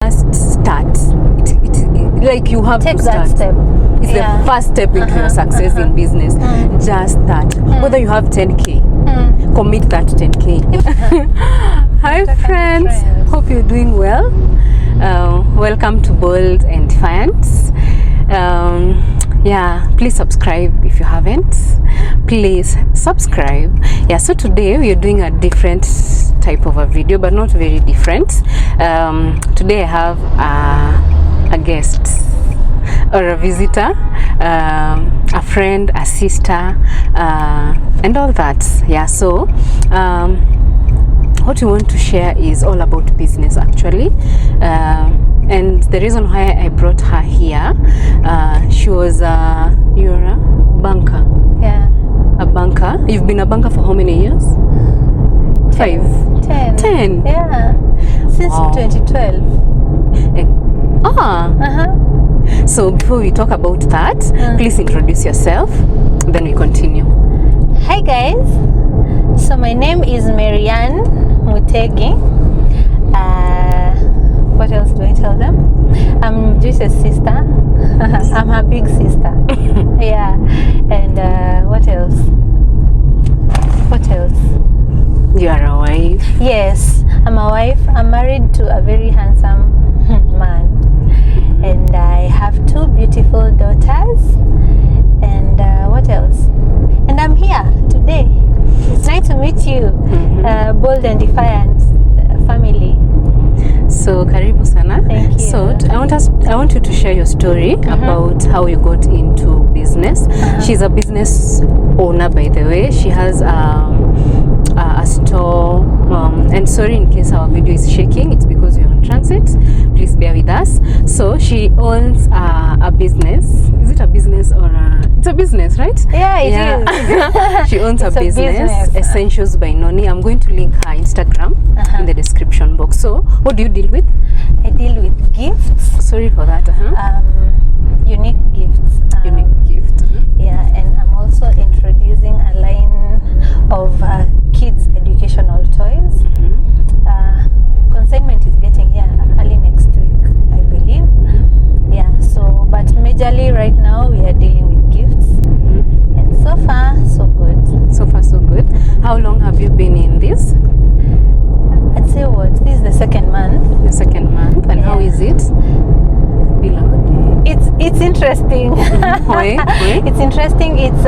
just start. Like you have take to start. that step. It's the first step into your success in business. Just start. Whether you have 10K, commit that 10K. Hi friends, hope you're doing well. Welcome to Bold and Defiant. Yeah, please subscribe if you haven't. Please subscribe. Yeah, so today we are doing a different type of a video, but not very different. Today I have a guest or a visitor, a friend, a sister, and all that. Yeah, so what we want to share is all about business actually. And the reason why I brought her here, she was you're a banker. Yeah. A banker. You've been a banker for how many years? 10. Yeah. Since 2012. So before we talk about that, please introduce yourself, then we continue. Hi guys. So my name is Marianne Mutegi. What else do I tell them? I'm Joyce's sister. I'm her big sister. Yeah. And what else? You are a wife. Yes, I'm a wife. I'm married to a very handsome man. And I have 2 beautiful daughters. And what else? And I'm here today. It's nice to meet you, Bold and Defiant family. So karibu sana. Thank you. So I want you to share your story about how you got into business. She's a business owner, by the way. She has a store. And sorry in case our video is shaking. It's because we're on transit. Please bear with us. So she owns a business. Is it a business or it's a business, right? Yeah, it is. She owns a business, Essentials by Nonnie. I'm going to link her Instagram in the description box. So what do you deal with? I deal with gifts. Sorry for that. Unique gifts. Unique gift. Yeah, and I'm also introducing a line of kids educational toys. Consignment is getting here early next week, I believe. Yeah, so but majorly right now we are dealing with gifts. And so far so good. So far so good. How long have you been in this? I'd say this is the 2nd month. The 2nd month. And how is it? It's interesting. Why? It's interesting. It's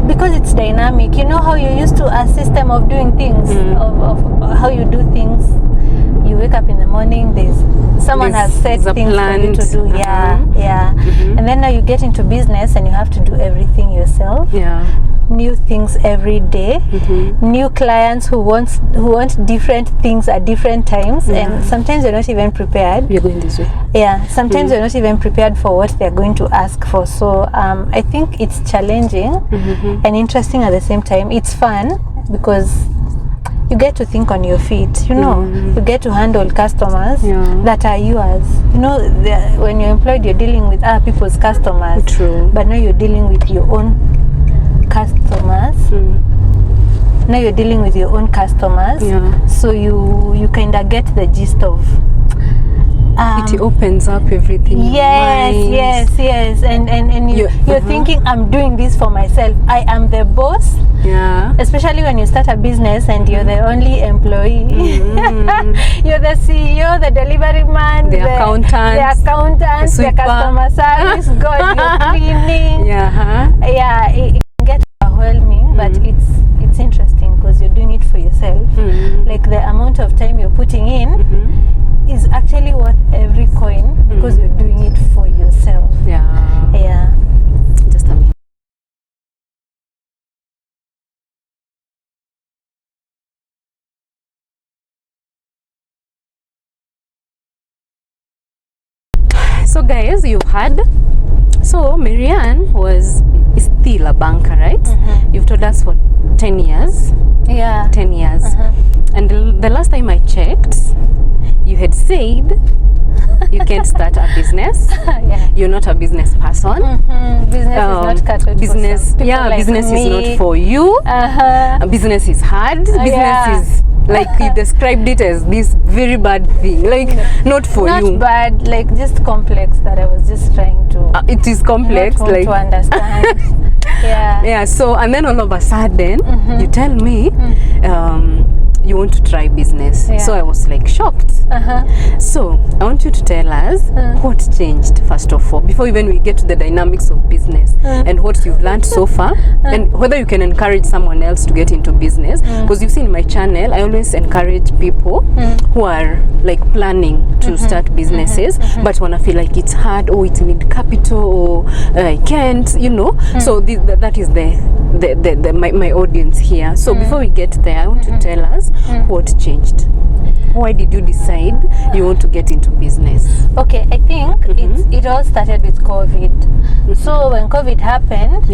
because it's dynamic. You know how you used to a system of doing things, of how you do things. You wake up in the morning, someone has set things for you to do. Yeah. And then now you get into business and you have to do everything yourself. Yeah. New things every day. New clients who want different things at different times, and sometimes you're not even prepared. You're going this way. Yeah, sometimes you're not even prepared for what they're going to ask for. So I think it's challenging and interesting at the same time. It's fun because you get to think on your feet, you know. You get to handle customers that are yours. You know, when you're employed, you're dealing with other people's customers. True. But now you're dealing with your own customers. Now you're dealing with your own customers. So you kind of get the gist of it opens up everything. Yes. And you're thinking, I'm doing this for myself. I am the boss. Yeah. Especially when you start a business and you're the only employee. You're the CEO, the delivery man, the accountant, the customer service. God, you're cleaning. Yeah. It can get overwhelming, but it's interesting because you're doing it for yourself. Like the amount of time you're putting in is actually worth every coin because you're doing it for yourself. Yeah. Just a minute. So guys, you've heard. So Marianne is still a banker, right? You've told us for 10 years. Yeah. 10 years. And the last time I checked, you had said you can't start a business. You're not a business person. Business is not catered business. For some like business me. is not for you. Business is hard. Business is Like you described it as this very bad thing. Like not for you. Not bad, like just complex that I was just trying to. It is complex, not like to understand. Yeah. Yeah. So and then all of a sudden, you tell me, you want to try business. Yeah. So I was like shocked. So I want you to tell us what changed first of all, before even we get to the dynamics of business and what you've learned so far, and whether you can encourage someone else to get into business. Because you see in my channel, I always encourage people who are like planning to start businesses, but wanna feel like it's hard, or it need capital, or I can't, you know. So that is my audience here. So before we get there, I want to tell us what changed. Why did you decide you want to get into business? Okay, I think it all started with COVID. So when COVID happened,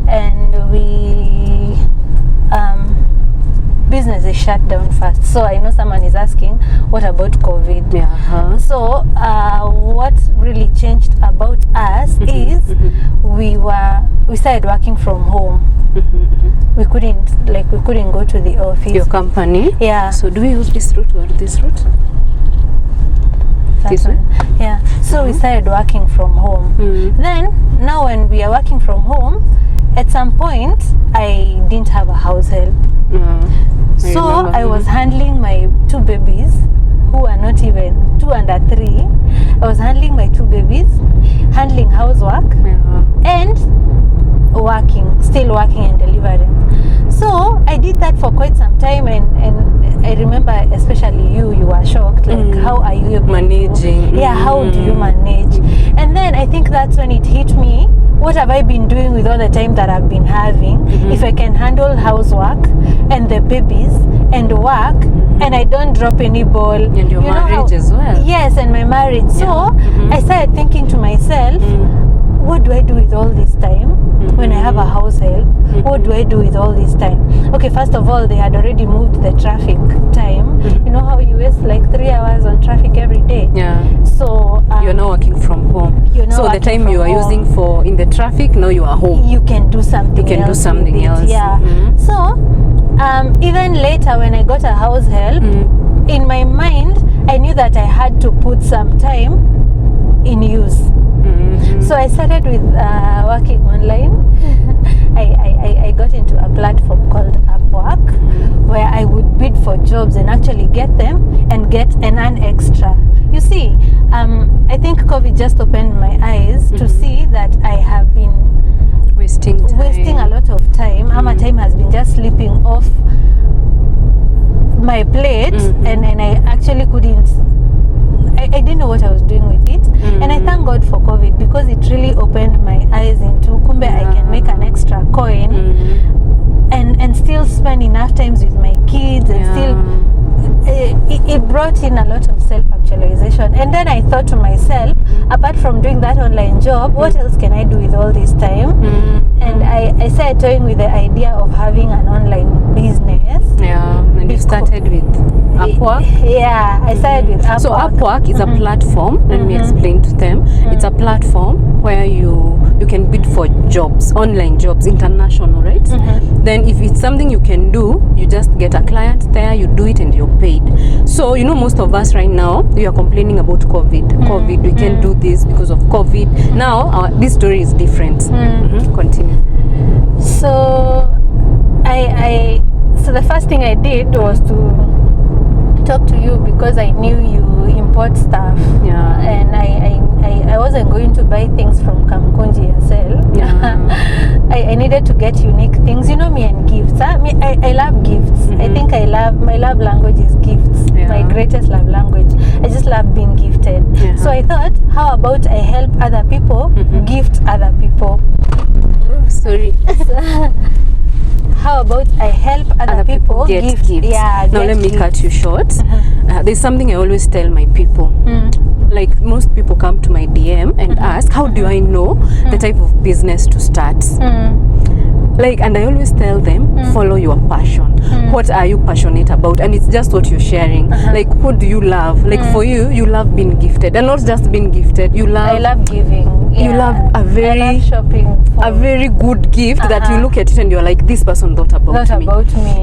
and we business is shut down first. So I know someone is asking, what about COVID? So what really changed about us is we started working from home. We couldn't go to the office. Your company? Yeah. So do we use this route or this route? This one? Yeah. So we started working from home. Then now when we are working from home, at some point I didn't have a house help. So I was handling my 2 babies who are not even 2 and 3. I was handling my 2 babies, handling housework, and still working and delivering. So I did that for quite some time, and I remember especially you were shocked, like how are you able managing? How do you manage? And then I think that's when it hit me, what have I been doing with all the time that I've been having? If I can handle housework and the babies and work, and I don't drop any ball. And your marriage as well. Yes, and my marriage. So I started thinking to myself, what do I do with all this time when I have a house help? What do I do with all this time? Okay, first of all, they had already moved the traffic time. You know how you waste like 3 hours on traffic every day? So you're now working from home. So the time you are using for in the traffic, now you are home. You can do something else. You can do something else. Yeah. So even later when I got a house help, in my mind, I knew that I had to put some time in use. So I started with working online. I got into a platform called Upwork, where I would bid for jobs and actually get them and earn extra. You see, I think COVID just opened my eyes to see that I have been wasting a lot of time. My time has been just slipping off my plate, and I actually couldn't. I didn't know what I was doing with it, and I thank God for COVID, because it really opened my eyes into kumbe I can make an extra coin and still spend enough times with my kids, and still it brought in a lot of self-actualization. And then I thought to myself, apart from doing that online job, what else can I do with all this time? And I started toying with the idea of having an online business. And you started with Upwork? Yeah, I started with Upwork. So Upwork is a platform, let me explain to them. It's a platform where you can bid for jobs, online jobs, international, right? Then if it's something you can do, you just get a client there, you do it and you're paid. So you know, most of us right now, we are complaining about COVID, we can't do this because of COVID. Now this story is different. Continue. So so the first thing I did was to talk to you, because I knew you import stuff, and I wasn't going to buy things from Kamkunji and sell. I needed to get unique things. You know me and gifts. I love gifts. I think my love language is gifts. My greatest love language. I just love being gifted. So I thought, how about I help other people gift other people? Sorry. How about I help other people get gifts? Now let me cut you short. There's something I always tell my people. Like most people come to my DM and ask, how do I know the type of business to start? Like, and I always tell them, follow your passion. What are you passionate about? And it's just what you're sharing. Like, what do you love? Like for you, you love being gifted, and not just being gifted. I love giving. you'll have a very I love shopping for a very good gift that you look at it and you're like, this person thought about me.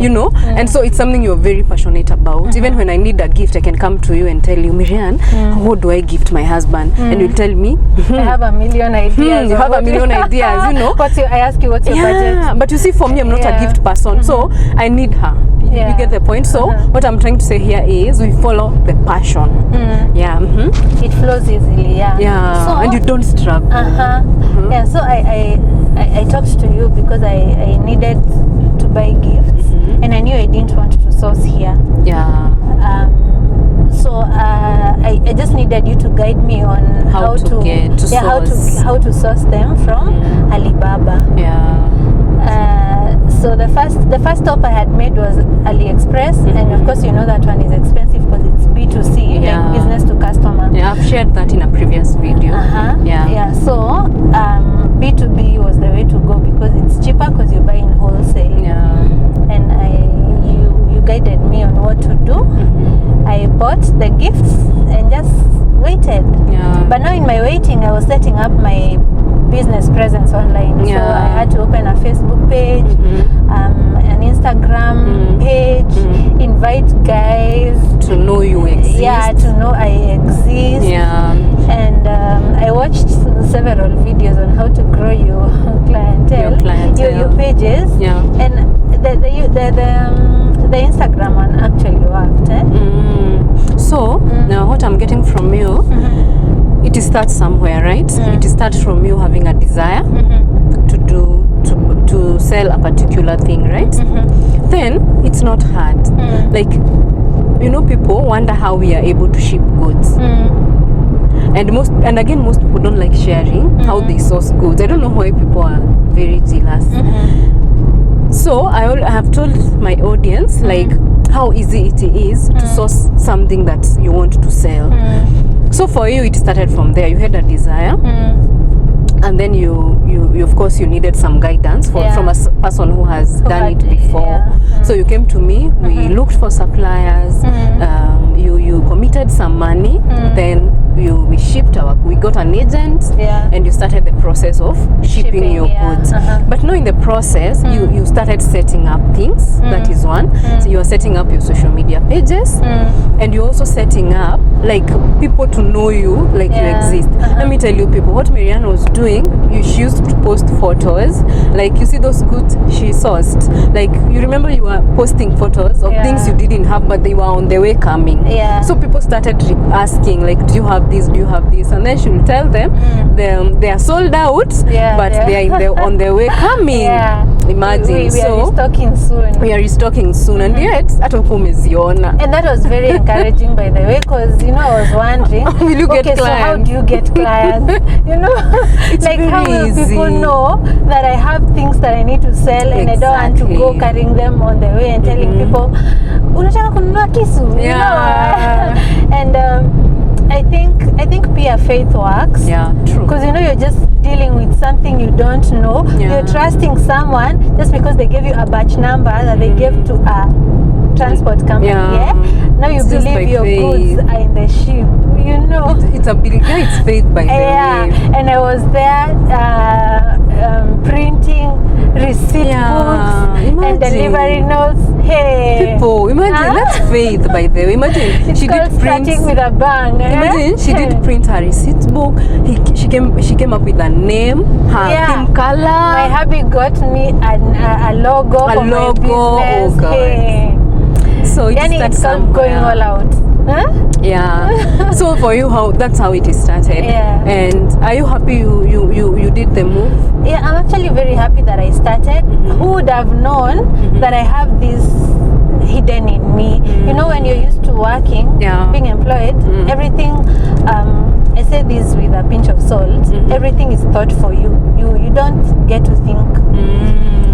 You know, and so it's something you're very passionate about. Even when I need a gift, I can come to you and tell you, Miriam, what do I gift my husband? And you'll tell me, I have a million ideas. You have a million ideas, you know. I ask you, what's your budget? But you see, for me, I'm not a gift person, so I need her. You get the point. So what I'm trying to say here is we follow the passion. It flows easily. So, and you don't struggle. Yeah, so I talked to you because I needed to buy gifts, and I knew I didn't want to source here. So I just needed you to guide me on how to source them from Alibaba. So the first stop I had made was AliExpress, and of course you know that one is expensive because it's B2C, like business to customer. I've shared that in a previous video. So B2B was the way to go because it's cheaper because you buy in wholesale. And you guided me on what to do. I bought the gifts and just waited. But now in my waiting, I was setting up my business presence online. So I had to open a Facebook page, an Instagram page, invite guys to know you exist. To know I exist. And I watched several videos on how to grow your clientele, your pages. And the Instagram one actually worked. So now what I'm getting from you, it starts somewhere, right? It starts from you having a desire to sell a particular thing, right? Then it's not hard. Like, you know, people wonder how we are able to ship goods. And most people don't like sharing how they source goods. I don't know why people are very jealous. So I have told my audience like how easy it is to source something that you want to sell. So for you, it started from there. You had a desire, and then you of course you needed some guidance from a person who has done it before. So you came to me. We looked for suppliers. You committed some money. Then we shipped we got an agent, and you started the process of shipping your goods. But now in the process, you started setting up things. That is one. So you are setting up your social media pages, and you're also setting up like people to know you, like you exist. Let me tell you, people, what Miriam was doing. She used to post photos, like you see those goods she sourced. Like you remember, you were posting photos of things you didn't have, but they were on the way coming. So people started asking, like, do you have this? Do you have this? And then she will tell them they are sold out, but they are on their way coming. Imagine. We are restocking soon. We are restocking soon, and yet and that was very encouraging, by the way, because I was wondering, will you get clients? So how do you get clients? It's like very how will easy. People know that I have things that I need to sell, and I don't want to go carrying them on the way and telling people, unataka kununua kisu, and I think peer faith works. True. Because you're just dealing with something you don't know. You're trusting someone just because they gave you a batch number that they gave to a transport company. Now you believe your goods are in the ship. It's faith by the way. And I was there printing receipt books and delivery notes. Hey, people, imagine that's faith by the way. Imagine she did print with a bang. Imagine she did print her receipt book. She came up with a name, her theme color. My hubby got me a logo for my business. Oh God. Hey. So it's going all out. So for you, that's how it started. And are you happy you did the move? I'm actually very happy that I started. Who would have known that I have this hidden in me? When you're used to working, being employed, everything, I say this with a pinch of salt, everything is thought for you. You don't get to think.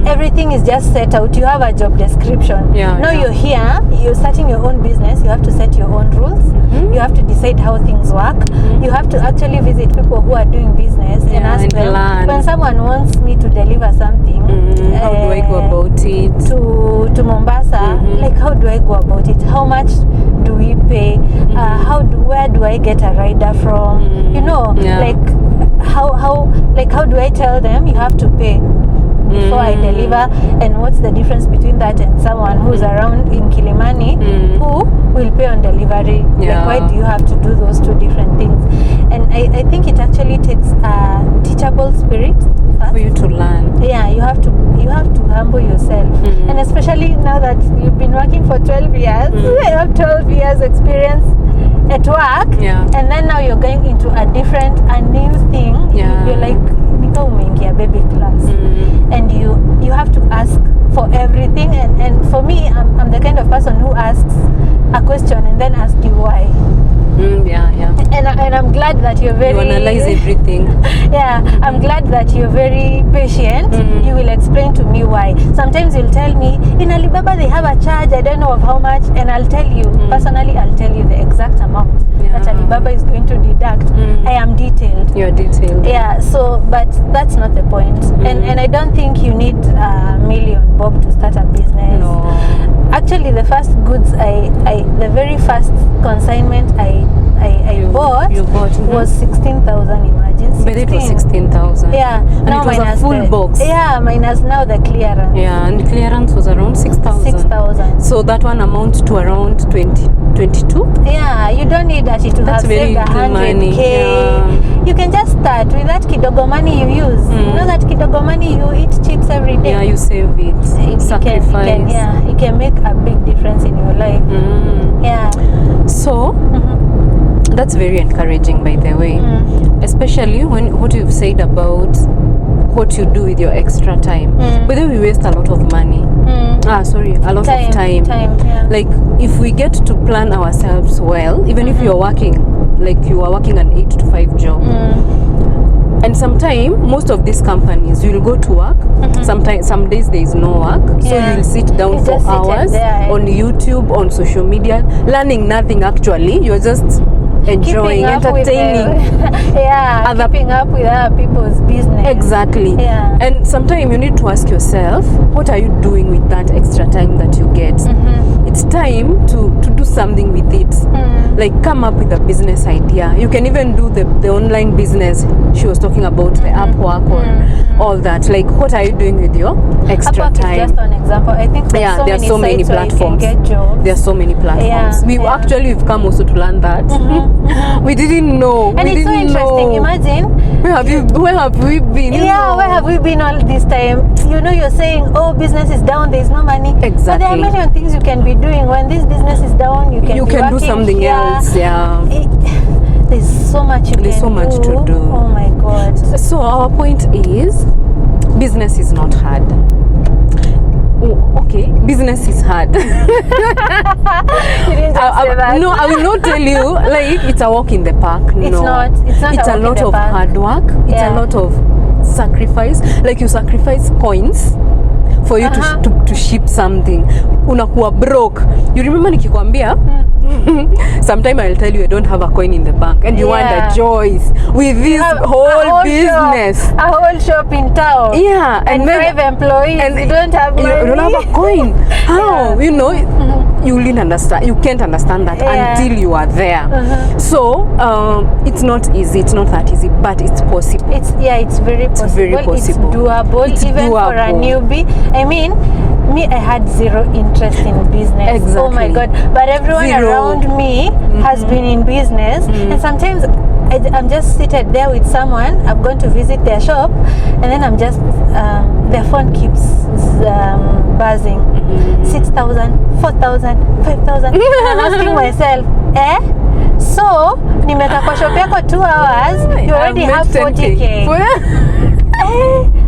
Everything is just set out. You have a job description. Now you're here, you're starting your own business, you have to set your own rules. You have to decide how things work. You have to actually visit people who are doing business and ask them, when someone wants me to deliver something, how do I go about it? To Mombasa, like how do I go about it? How much do we pay? Where do I get a rider from? Like how do I tell them you have to pay before I deliver, and what's the difference between that and someone who's around in Kilimani who will pay on delivery? Like, why do you have to do those two different things? And I think it actually takes a teachable spirit for you to learn. Yeah, you have to humble yourself, and especially now that you've been working for 12 years, you have 12 years experience at work, and then now you're going into a new thing. You're like nika umeingia baby class, and you have to ask for everything, and for me, I'm the kind of person who asks a question and then asks you why. And I'm glad that you're very... You analyze everything. I'm glad that you're very patient. You will explain to me why. Sometimes you'll tell me, in Alibaba they have a charge, I don't know of how much, and I'll tell you, personally, I'll tell you the exact amount that Alibaba is going to deduct. I am detailed. You're detailed. So, but that's not the point. And I don't think you need a million bob to start a business. No. Actually, the first goods the very first consignment I bought was 16,000. Imagine, but it was 16,000. And now it was a full box. Minus now the clearance. And the clearance was around 6,000. 6,000. So that one amounts to around 22. You don't need that to have saved 100K. You can just start with that kidogo money you use. You know that kidogo money you eat chips every day. You save it. Sacrifice. It can make a big difference in your life. So that's very encouraging, by the way, especially when what you've said about what you do with your extra time. Whether we waste a lot of money, a lot of time. Like, if we get to plan ourselves well, even if you're working, like you are working an 8 to 5 job, and sometimes most of these companies, you'll go to work, sometimes some days there is no work, so you'll sit down for hours on YouTube, on social media, learning nothing. Actually, you're just enjoying, entertaining, keeping up with other people's business. Exactly. And sometimes you need to ask yourself, what are you doing with that extra time that you get? It's time to do something with it. Like, come up with a business idea. You can even do the online business she was talking about, the Upwork or all that. Like, what are you doing with your extra Upwork time? Is just an example. I think there are so many platforms. There are so many platforms. We've come also to learn that. We didn't know. And it's so interesting. Imagine. Where have we been? Where have we been all this time? You're saying, oh, business is down, there's no money. Exactly. But there are a million things you can be doing. When this business is down, you can do something else. There's so much to do. Oh my God. So our point is, business is not hard. Okay, business is hard. You didn't just say that. No, I will not tell you like it's a walk in the park. It's not It's a lot of hard work. It's a lot of sacrifice. Like, you sacrifice coins for you to ship something. Unakuwa broke. You remember nikikwambia? Sometime I'll tell you I don't have a coin in the bank, and you wonder, Joyce, with this whole business, a whole shop in town, and 5 employees, and you don't have money. You don't have a coin. How? You will understand. You can't understand that until you are there. So it's not easy. It's not that easy, but it's possible. It's very possible. It's very possible. It's doable. It's even doable. For a newbie. I mean, me, I had zero interest in business. Exactly. Oh my God! But everyone around me has been in business, and sometimes I'm just seated there with someone. I've gone to visit their shop, and then I'm just their phone keeps buzzing. 6,000, 4,000, 5,000. I'm asking myself, so nimeka kwa shop yako 2 hours, you already have 40K.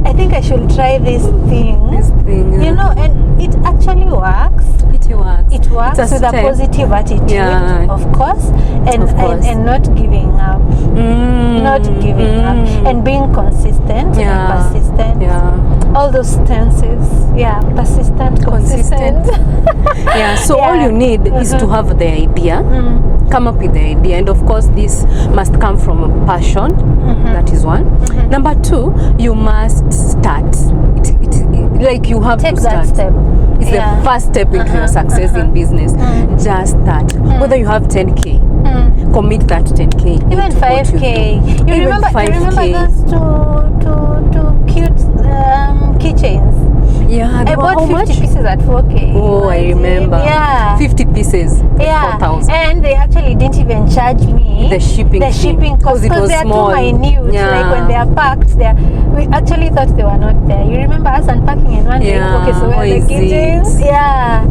I think I should try this thing. And it actually works. It works with a positive attitude, of course, and not giving up. Not giving up, and being consistent and persistent. All those stances. Persistent, consistent. So all you need is to have the idea. Come up with the idea, and of course this must come from a passion. That is one. Number 2, you must start. Like, you have take to start. that step. is the first step into your success in business. Just start. Whether you have 10k, commit that 10k. Even 5k. You remember 5K. You remember those two cute keychains? Yeah, I bought 50 pieces at 4k. Oh, I remember. Yeah, 50 pieces. Yeah, 4,000. and they actually didn't even charge me the shipping cost because they are too minute. Like when they are packed, we actually thought they were not there. You remember us unpacking and wondering, okay, so where are the keychains? Yeah.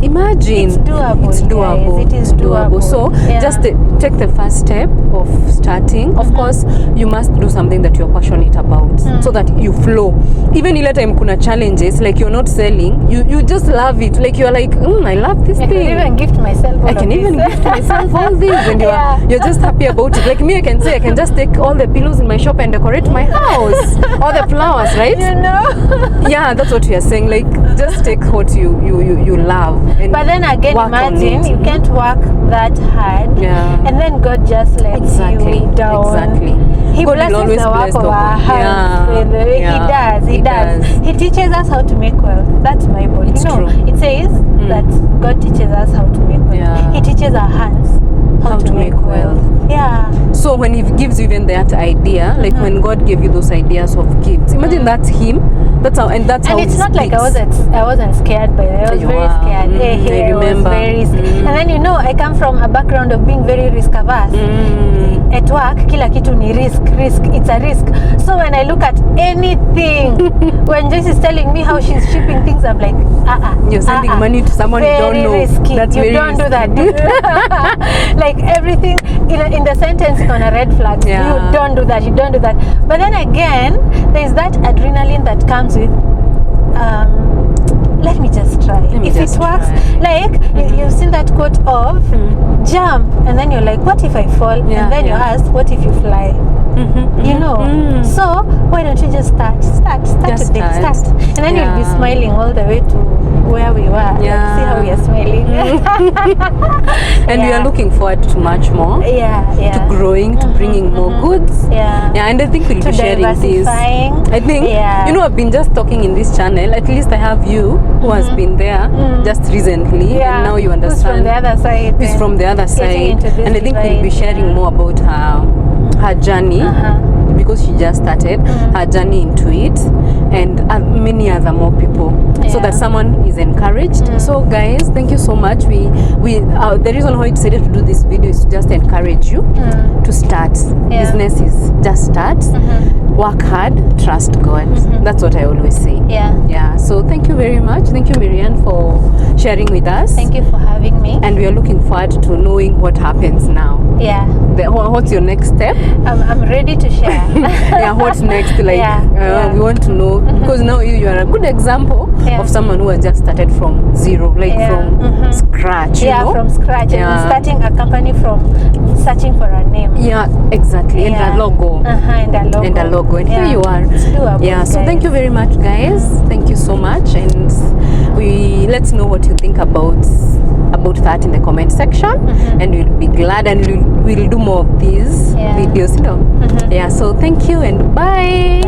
Imagine. It's doable. It's doable. Guys. It is doable. So just take the first step of starting. Of course, you must do something that you're passionate about, so that you flow. Even ile time kuna challenges, like you're not selling, you just love it. Like you're like, I love this thing. I can even gift myself all I can even gift myself all these, and you're just happy about it. Like me, I can say I can just take all the pillows in my shop and decorate my house, all the flowers, right? You know. Yeah, that's what we are saying. Like just take what you love. But then again, imagine you can't work that hard, and then God just lets you down. He God blesses the work of our hands. He does. He teaches us how to make wealth. That's Bible. It's true. It says that God teaches us how to make wealth. He teaches our hands how to make wealth. Yeah. So when He gives you even that idea, like when God gave you those ideas of gifts, imagine that's Him. That's how, and that's how. And it's not like I wasn't scared by it. I was very scared. I remember. And then I come from a background of being very risk averse. At work, kila kitu ni risk. It's a risk. So when I look at anything, when Joyce is telling me how she's shipping things, I'm like, you're sending money to someone you don't know. Risky. That's you very don't risky. do that. Like everything in the sentence on a red flag. You don't do that. You don't do that. But then again, there's that adrenaline that comes with. Let me just try. If it works, like you've seen that quote of jump, and then you're like, what if I fall? And then you ask, what if you fly? So why don't you just start today, and then you'll be smiling all the way to where we were. See how we are smiling. And we are looking forward to much more. To growing, to bringing more goods. And I think we'll be sharing this. I think I've been just talking in this channel. At least I have you who has been there just recently, and now you understand. Who's from the other side? Who's from the other side, and I think we'll be sharing more about her journey, because she just started her journey into it, and many other more people, so that someone is encouraged. So guys, thank you so much. We the reason why we decided to do this video is to just encourage you to start. Business is just start. Work hard, trust God. That's what I always say. So thank you very much. Thank you, Marianne, for sharing with us. Thank you for having me. And we are looking forward to knowing what happens now. What's your next step? I'm ready to share. What's next? Like we want to know, because now you are a good example of someone who has just started from zero, like from scratch. From scratch, and starting a company from searching for a name. Exactly. And a logo. And a logo. And here you are. It's doable, so thank you very much, guys. Thank you so much, and let's know what you think about that in the comment section, and we'll be glad, and we'll do more of these videos. So thank you, and bye.